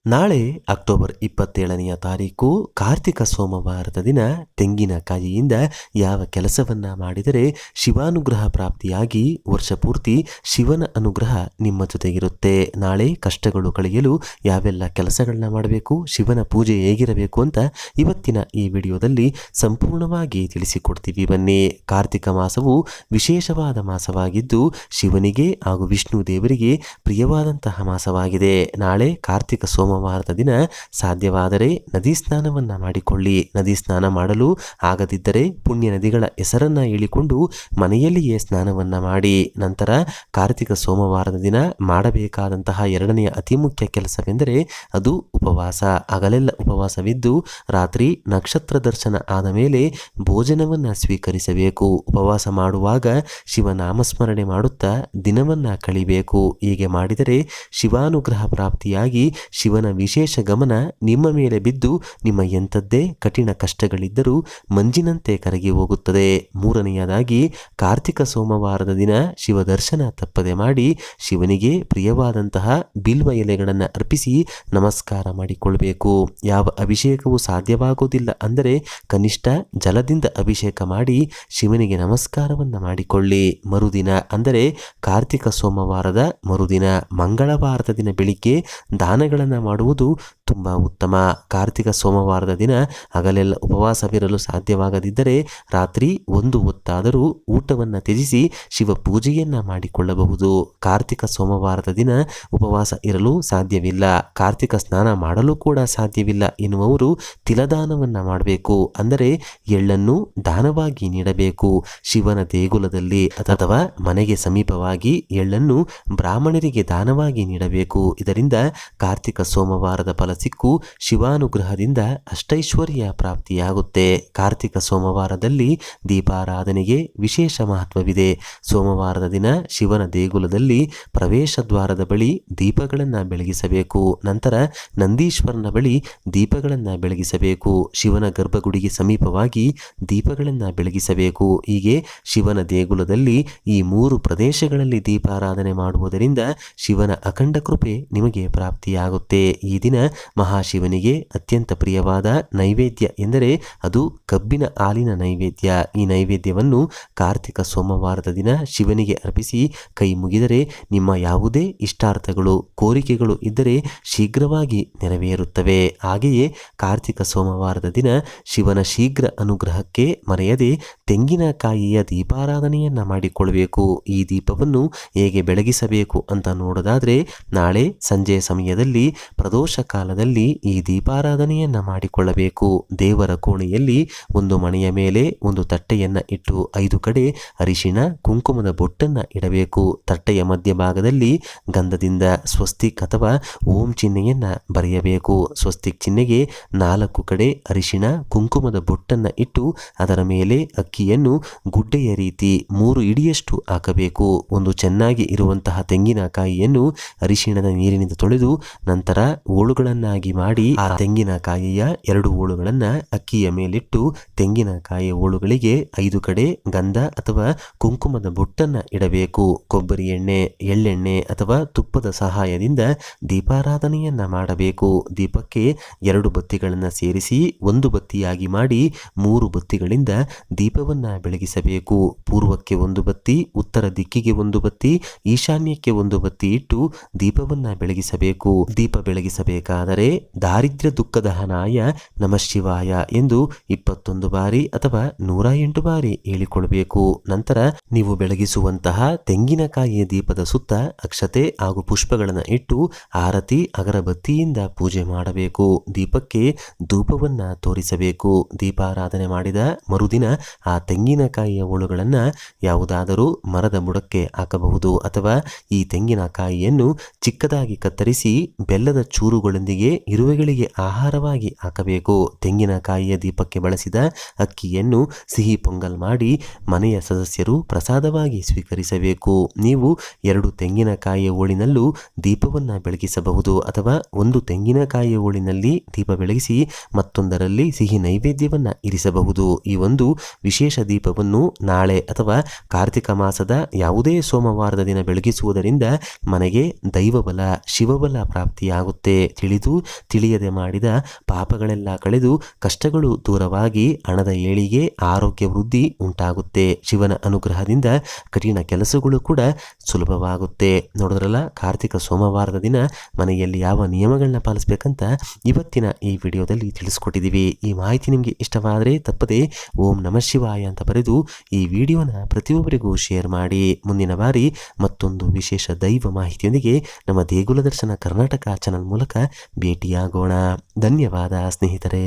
ನಾಳೆ ಅಕ್ಟೋಬರ್ 27ನೆಯ ತಾರೀಕು ಕಾರ್ತಿಕ ಸೋಮವಾರದ ದಿನ ತೆಂಗಿನಕಾಯಿಯಿಂದ ಯಾವ ಕೆಲಸವನ್ನ ಮಾಡಿದರೆ ಶಿವಾನುಗ್ರಹ ಪ್ರಾಪ್ತಿಯಾಗಿ ವರ್ಷ ಪೂರ್ತಿ ಶಿವನ ಅನುಗ್ರಹ ನಿಮ್ಮ ಜೊತೆಗಿರುತ್ತೆ. ನಾಳೆ ಕಷ್ಟಗಳು ಕಳೆಯಲು ಯಾವೆಲ್ಲ ಕೆಲಸಗಳನ್ನ ಮಾಡಬೇಕು, ಶಿವನ ಪೂಜೆ ಹೇಗಿರಬೇಕು ಅಂತ ಇವತ್ತಿನ ಈ ವಿಡಿಯೋದಲ್ಲಿ ಸಂಪೂರ್ಣವಾಗಿ ತಿಳಿಸಿಕೊಡ್ತೀವಿ. ಬನ್ನಿ. ಕಾರ್ತಿಕ ಮಾಸವು ವಿಶೇಷವಾದ ಮಾಸವಾಗಿದ್ದು ಶಿವನಿಗೆ ಹಾಗೂ ವಿಷ್ಣು ದೇವರಿಗೆ ಪ್ರಿಯವಾದಂತಹ ಮಾಸವಾಗಿದೆ. ನಾಳೆ ಕಾರ್ತಿಕ ಸೋಮವಾರದ ದಿನ ಸಾಧ್ಯವಾದರೆ ನದಿ ಸ್ನಾನವನ್ನ ಮಾಡಿಕೊಳ್ಳಿ. ನದಿ ಸ್ನಾನ ಮಾಡಲು ಆಗದಿದ್ದರೆ ಪುಣ್ಯ ನದಿಗಳ ಹೆಸರನ್ನ ಹೇಳಿಕೊಂಡು ಮನೆಯಲ್ಲಿಯೇ ಸ್ನಾನವನ್ನ ಮಾಡಿ. ನಂತರ ಕಾರ್ತಿಕ ಸೋಮವಾರದ ದಿನ ಮಾಡಬೇಕಾದಂತಹ ಎರಡನೆಯ ಅತಿ ಮುಖ್ಯ ಕೆಲಸವೆಂದರೆ ಅದು ಉಪವಾಸ. ಹಗಲೆಲ್ಲ ಉಪವಾಸವಿದ್ದು ರಾತ್ರಿ ನಕ್ಷತ್ರ ದರ್ಶನ ಆದ ಮೇಲೆ ಭೋಜನವನ್ನ ಸ್ವೀಕರಿಸಬೇಕು. ಉಪವಾಸ ಮಾಡುವಾಗ ಶಿವನಾಮಸ್ಮರಣೆ ಮಾಡುತ್ತಾ ದಿನವನ್ನ ಕಳಿಬೇಕು. ಹೀಗೆ ಮಾಡಿದರೆ ಶಿವಾನುಗ್ರಹ ಪ್ರಾಪ್ತಿಯಾಗಿ ಶಿವನ ವಿಶೇಷ ಗಮನ ನಿಮ್ಮ ಮೇಲೆ ಬಿದ್ದು ನಿಮ್ಮ ಎಂಥದ್ದೇ ಕಠಿಣ ಕಷ್ಟಗಳಿದ್ದರೂ ಮಂಜಿನಂತೆ ಕರಗಿ ಹೋಗುತ್ತದೆ. ಮೂರನೆಯದಾಗಿ ಕಾರ್ತಿಕ ಸೋಮವಾರದ ದಿನ ಶಿವ ದರ್ಶನ ತಪ್ಪದೆ ಮಾಡಿ ಶಿವನಿಗೆ ಪ್ರಿಯವಾದಂತಹ ಬಿಲ್ವ ಎಲೆಗಳನ್ನು ಅರ್ಪಿಸಿ ನಮಸ್ಕಾರ ಮಾಡಿಕೊಳ್ಬೇಕು. ಯಾವ ಅಭಿಷೇಕವೂ ಸಾಧ್ಯವಾಗುವುದಿಲ್ಲ ಅಂದರೆ ಕನಿಷ್ಠ ಜಲದಿಂದ ಅಭಿಷೇಕ ಮಾಡಿ ಶಿವನಿಗೆ ನಮಸ್ಕಾರವನ್ನ ಮಾಡಿಕೊಳ್ಳಿ. ಮರುದಿನ ಅಂದರೆ ಕಾರ್ತಿಕ ಸೋಮವಾರದ ಮರುದಿನ ಮಂಗಳವಾರದ ದಿನ ಬೆಳಿಗ್ಗೆ ದಾನಗಳನ್ನು ಮಾಡುವುದು ತುಂಬಾ ಉತ್ತಮ. ಕಾರ್ತಿಕ ಸೋಮವಾರದ ದಿನ ಹಗಲೆಲ್ಲ ಉಪವಾಸವಿರಲು ಸಾಧ್ಯವಾಗದಿದ್ದರೆ ರಾತ್ರಿ ಒಂದು ಹೊತ್ತಾದರೂ ಊಟವನ್ನು ತ್ಯಜಿಸಿ ಶಿವ ಪೂಜೆಯನ್ನ ಮಾಡಿಕೊಳ್ಳಬಹುದು. ಕಾರ್ತಿಕ ಸೋಮವಾರದ ದಿನ ಉಪವಾಸ ಇರಲು ಸಾಧ್ಯವಿಲ್ಲ, ಕಾರ್ತಿಕ ಸ್ನಾನ ಮಾಡಲು ಕೂಡ ಸಾಧ್ಯವಿಲ್ಲ ಎನ್ನುವವರು ತಿಲದಾನವನ್ನ ಮಾಡಬೇಕು. ಅಂದರೆ ಎಳ್ಳನ್ನು ದಾನವಾಗಿ ನೀಡಬೇಕು. ಶಿವನ ದೇಗುಲದಲ್ಲಿ ಅಥವಾ ಮನೆಗೆ ಸಮೀಪವಾಗಿ ಎಳ್ಳನ್ನು ಬ್ರಾಹ್ಮಣರಿಗೆ ದಾನವಾಗಿ ನೀಡಬೇಕು. ಇದರಿಂದ ಕಾರ್ತಿಕ ಸೋಮವಾರದ ಫಲ ಸಿಕ್ಕು ಶಿವಾನುಗ್ರಹದಿಂದ ಅಷ್ಟೈಶ್ವರ್ಯ ಪ್ರಾಪ್ತಿಯಾಗುತ್ತೆ. ಕಾರ್ತಿಕ ಸೋಮವಾರದಲ್ಲಿ ದೀಪಾರಾಧನೆಗೆ ವಿಶೇಷ ಮಹತ್ವವಿದೆ. ಸೋಮವಾರದ ದಿನ ಶಿವನ ದೇಗುಲದಲ್ಲಿ ಪ್ರವೇಶ ದ್ವಾರದ ಬಳಿ ದೀಪಗಳನ್ನು ಬೆಳಗಿಸಬೇಕು. ನಂತರ ನಂದೀಶ್ವರನ ಬಳಿ ದೀಪಗಳನ್ನು ಬೆಳಗಿಸಬೇಕು. ಶಿವನ ಗರ್ಭಗುಡಿಗೆ ಸಮೀಪವಾಗಿ ದೀಪಗಳನ್ನು ಬೆಳಗಿಸಬೇಕು. ಹೀಗೆ ಶಿವನ ದೇಗುಲದಲ್ಲಿ ಈ ಮೂರು ಪ್ರದೇಶಗಳಲ್ಲಿ ದೀಪಾರಾಧನೆ ಮಾಡುವುದರಿಂದ ಶಿವನ ಅಖಂಡ ಕೃಪೆ ನಿಮಗೆ ಪ್ರಾಪ್ತಿಯಾಗುತ್ತೆ. ಈ ದಿನ ಮಹಾಶಿವನಿಗೆ ಅತ್ಯಂತ ಪ್ರಿಯವಾದ ನೈವೇದ್ಯ ಎಂದರೆ ಅದು ಕಬ್ಬಿನ ಹಾಲಿನ ನೈವೇದ್ಯ. ಈ ನೈವೇದ್ಯವನ್ನು ಕಾರ್ತಿಕ ಸೋಮವಾರದ ದಿನ ಶಿವನಿಗೆ ಅರ್ಪಿಸಿ ಕೈ ಮುಗಿದರೆ ನಿಮ್ಮ ಯಾವುದೇ ಇಷ್ಟಾರ್ಥಗಳು ಕೋರಿಕೆಗಳು ಇದ್ದರೆ ಶೀಘ್ರವಾಗಿ ನೆರವೇರುತ್ತವೆ. ಹಾಗೆಯೇ ಕಾರ್ತಿಕ ಸೋಮವಾರದ ದಿನ ಶಿವನ ಶೀಘ್ರ ಅನುಗ್ರಹಕ್ಕೆ ಮರೆಯದೆ ತೆಂಗಿನಕಾಯಿಯ ದೀಪಾರಾಧನೆಯನ್ನ ಮಾಡಿಕೊಳ್ಳಬೇಕು. ಈ ದೀಪವನ್ನು ಹೇಗೆ ಬೆಳಗಿಸಬೇಕು ಅಂತ ನೋಡೋದಾದ್ರೆ ನಾಳೆ ಸಂಜೆ ಸಮಯದಲ್ಲಿ ಪ್ರದೋಷ ಕಾಲದಲ್ಲಿ ಈ ದೀಪಾರಾಧನೆಯನ್ನ ಮಾಡಿಕೊಳ್ಳಬೇಕು. ದೇವರ ಕೋಣೆಯಲ್ಲಿ ಒಂದು ಮಣೆಯ ಮೇಲೆ ಒಂದು ತಟ್ಟೆಯನ್ನ ಇಟ್ಟು 5 ಕಡೆ ಅರಿಶಿಣ ಕುಂಕುಮದ ಬೊಟ್ಟನ್ನ ಇಡಬೇಕು. ತಟ್ಟೆಯ ಮಧ್ಯಭಾಗದಲ್ಲಿ ಗಂಧದಿಂದ ಸ್ವಸ್ತಿಕ್ ಅಥವಾ ಓಂ ಚಿಹ್ನೆಯನ್ನ ಬರೆಯಬೇಕು. ಸ್ವಸ್ತಿಕ್ ಚಿಹ್ನೆಗೆ 4 ಕಡೆ ಅರಿಶಿಣ ಕುಂಕುಮದ ಬೊಟ್ಟನ್ನ ಇಟ್ಟು ಅದರ ಮೇಲೆ ಅಕ್ಕಿಯನ್ನು ಗುಡ್ಡೆಯ ರೀತಿ 3 ಇಡಿಯಷ್ಟು ಹಾಕಬೇಕು. ಒಂದು ಚೆನ್ನಾಗಿ ಇರುವಂತಹ ತೆಂಗಿನಕಾಯಿಯನ್ನು ಅರಿಶಿಣದ ನೀರಿನಿಂದ ತೊಳೆದು ನಂತರ ಹೋಳುಗಳನ್ನಾಗಿ ಮಾಡಿ ಆ ತೆಂಗಿನಕಾಯಿಯ 2 ಹೋಳುಗಳನ್ನ ಅಕ್ಕಿಯ ಮೇಲಿಟ್ಟು ತೆಂಗಿನಕಾಯಿಯ ಹೋಳುಗಳಿಗೆ 5 ಕಡೆ ಗಂಧ ಅಥವಾ ಕುಂಕುಮದ ಬೊಟ್ಟನ್ನ ಇಡಬೇಕು. ಕೊಬ್ಬರಿ ಎಣ್ಣೆ, ಎಳ್ಳೆಣ್ಣೆ ಅಥವಾ ತುಪ್ಪದ ಸಹಾಯದಿಂದ ದೀಪಾರಾಧನೆಯನ್ನ ಮಾಡಬೇಕು. ದೀಪಕ್ಕೆ 2 ಬತ್ತಿಗಳನ್ನ ಸೇರಿಸಿ 1 ಬತ್ತಿಯಾಗಿ ಮಾಡಿ 3 ಬತ್ತಿಗಳಿಂದ ದೀಪವನ್ನ ಬೆಳಗಿಸಬೇಕು. ಪೂರ್ವಕ್ಕೆ 1 ಬತ್ತಿ, ಉತ್ತರ ದಿಕ್ಕಿಗೆ 1 ಬತ್ತಿ, ಈಶಾನ್ಯಕ್ಕೆ 1 ಬತ್ತಿ ಇಟ್ಟು ದೀಪವನ್ನ ಬೆಳಗಿಸಬೇಕು. ದೀಪ ಬೆಳಗಿಸಬೇಕಾದರೆ ದಾರಿದ್ರ್ಯ ದುಃಖದಹನಾಯ ನಮಃ ಶಿವಾಯ ಎಂದು 21 ಬಾರಿ ಅಥವಾ 108 ಬಾರಿ ಹೇಳಿಕೊಳ್ಬೇಕು. ನಂತರ ನೀವು ಬೆಳಗಿಸುವಂತಹ ತೆಂಗಿನಕಾಯಿಯ ದೀಪದ ಸುತ್ತ ಅಕ್ಷತೆ ಹಾಗೂ ಪುಷ್ಪಗಳನ್ನು ಇಟ್ಟು ಆರತಿ ಅಗರಬತ್ತಿಯಿಂದ ಪೂಜೆ ಮಾಡಬೇಕು. ದೀಪಕ್ಕೆ ಧೂಪವನ್ನ ತೋರಿಸಬೇಕು. ದೀಪಾರಾಧನೆ ಮಾಡಿದ ಮರುದಿನ ಆ ತೆಂಗಿನಕಾಯಿಯ ಹೋಳುಗಳನ್ನ ಯಾವುದಾದರೂ ಮರದ ಬುಡಕ್ಕೆ ಹಾಕಬಹುದು ಅಥವಾ ಈ ತೆಂಗಿನಕಾಯಿಯನ್ನು ಚಿಕ್ಕದಾಗಿ ಕತ್ತರಿಸಿ ಬೆಲ್ಲದ ಚೂರುಗಳೊಂದಿಗೆ ಇರುವೆಗಳಿಗೆ ಆಹಾರವಾಗಿ ಹಾಕಬೇಕು. ತೆಂಗಿನಕಾಯಿಯ ದೀಪಕ್ಕೆ ಬಳಸಿದ ಅಕ್ಕಿಯನ್ನು ಸಿಹಿ ಪೊಂಗಲ್ ಮಾಡಿ ಮನೆಯ ಸದಸ್ಯರು ಪ್ರಸಾದವಾಗಿ ಸ್ವೀಕರಿಸಬೇಕು. ನೀವು 2 ತೆಂಗಿನಕಾಯಿಯ ಹೋಳಿನಲ್ಲೂ ದೀಪವನ್ನು ಬೆಳಗಿಸಬಹುದು ಅಥವಾ 1 ತೆಂಗಿನಕಾಯಿಯ ಹೋಳಿನಲ್ಲಿ ದೀಪ ಬೆಳಗಿಸಿ ಮತ್ತೊಂದರಲ್ಲಿ ಸಿಹಿ ನೈವೇದ್ಯವನ್ನ ಇರಿಸಬಹುದು. ಈ ಒಂದು ವಿಶೇಷ ದೀಪವನ್ನು ನಾಳೆ ಅಥವಾ ಕಾರ್ತಿಕ ಮಾಸದ ಯಾವುದೇ ಸೋಮವಾರದ ದಿನ ಬೆಳಗಿಸುವುದರಿಂದ ಮನೆಗೆ ದೈವಬಲ ಶಿವಬಲ ಪ್ರಾಪ್ತಿಯಾಗುತ್ತದೆ. ಉಂಟಾಗುತ್ತೆ. ತಿಳಿದು ತಿಳಿಯದೆ ಮಾಡಿದ ಪಾಪಗಳೆಲ್ಲ ಕಳೆದು ಕಷ್ಟಗಳು ದೂರವಾಗಿ ಹಣದ ಏಳಿಗೆ, ಆರೋಗ್ಯ ವೃದ್ಧಿ ಉಂಟಾಗುತ್ತೆ. ಶಿವನ ಅನುಗ್ರಹದಿಂದ ಕಠಿಣ ಕೆಲಸಗಳು ಕೂಡ ಸುಲಭವಾಗುತ್ತೆ. ನೋಡಿದ್ರಲ್ಲ, ಕಾರ್ತಿಕ ಸೋಮವಾರದ ದಿನ ಮನೆಯಲ್ಲಿ ಯಾವ ನಿಯಮಗಳನ್ನ ಪಾಲಿಸ್ಬೇಕಂತ ಇವತ್ತಿನ ಈ ವಿಡಿಯೋದಲ್ಲಿ ತಿಳಿಸ್ಕೊಟ್ಟಿದ್ದೀವಿ. ಈ ಮಾಹಿತಿ ನಿಮಗೆ ಇಷ್ಟವಾದರೆ ತಪ್ಪದೆ ಓಂ ನಮಃ ಶಿವಾಯ ಅಂತ ಬರೆದು ಈ ವಿಡಿಯೋನ ಪ್ರತಿಯೊಬ್ಬರಿಗೂ ಶೇರ್ ಮಾಡಿ. ಮುಂದಿನ ಬಾರಿ ಮತ್ತೊಂದು ವಿಶೇಷ ದೈವ ಮಾಹಿತಿಯೊಂದಿಗೆ ನಮ್ಮ ದೇಗುಲ ದರ್ಶನ ಕರ್ನಾಟಕ ಚಾನಲ್ ಮೂಲಕ ಭೇಟಿಯಾಗೋಣ. ಧನ್ಯವಾದ ಸ್ನೇಹಿತರೆ.